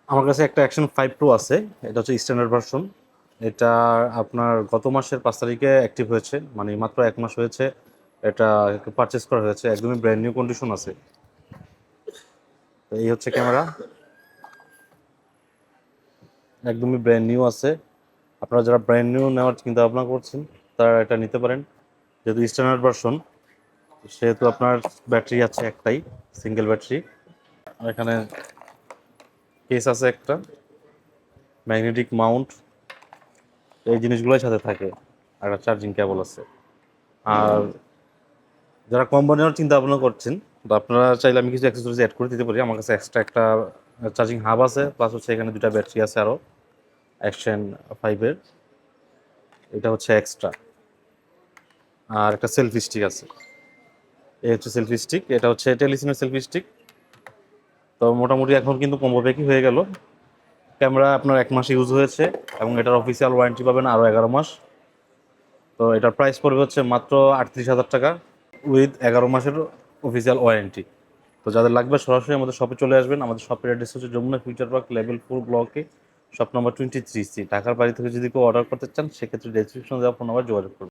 আমার কাছে একটা অ্যাকশন 5 প্রো আছে। এটা হচ্ছে স্ট্যান্ডার্ড ভার্সন। এটা আপনার গত মাসের 5 তারিখে অ্যাক্টিভ হয়েছে, মানে মাত্র 1 মাস হয়েছে এটা পারচেস করা হয়েছে, একদমই ব্র্যান্ড নিউ কন্ডিশন আছে। তো এই হচ্ছে ক্যামেরা, একদমই ব্র্যান্ড নিউ আছে। আপনারা যারা ব্র্যান্ড নিউ নেওয়ার চিন্তা ভাবনা করছেন তারা এটা নিতে পারেন। যেহেতু স্ট্যান্ডার্ড ভার্সন সেহেতু আপনার ব্যাটারি আছে একটাই, সিঙ্গেল ব্যাটারি। আর এখানে কেস আছে একটা, ম্যাগনেটিক মাউন্ট, এই জিনিসগুলোই সাথে থাকে, আর একটা চার্জিং কেবল আছে। আর যারা কম্বো নেওয়ার চিন্তা ভাবনা করছেন, তো আপনারা চাইলে আমি কিছু অ্যাক্সেসরিজ অ্যাড করে দিতে পারি। আমার কাছে এক্সট্রা একটা চার্জিং হাব আছে, প্লাস হচ্ছে এখানে দুটা ব্যাটারি আছে আরও অ্যাকশন 5-এর, এটা হচ্ছে এক্সট্রা। আর একটা সেলফি স্টিক আছে, এই হচ্ছে সেলফি স্টিক, এটা হচ্ছে টেলিসিমের সেলফি স্টিক। তো মোটামুটি এখন কিন্তু কম্বো প্যাকই হয়ে গেল। ক্যামেরা আপনার 1 মাস ইউজ হয়েছে এবং এটার অফিসিয়াল ওয়ারেন্টি পাবেন আরও 11 মাস। তো এটার প্রাইস পড়বে হচ্ছে মাত্র 38,000 টাকা, উইথ 11 মাসের অফিসিয়াল ওয়ারেন্টি। তো যাদের লাগবে সরাসরি আমাদের শপে চলে আসবেন। আমাদের শপের অ্যাড্রেস হচ্ছে যমুনা ফিউচার পার্ক লেভেল 4 ব্লকে, শপ নাম্বার 23C। ঢাকার বাড়ি থেকে যদি কেউ অর্ডার করতে চান সেক্ষেত্রে ডেসক্রিপশনে দেওয়া ফোন নাম্বার যোগাযোগ করুন।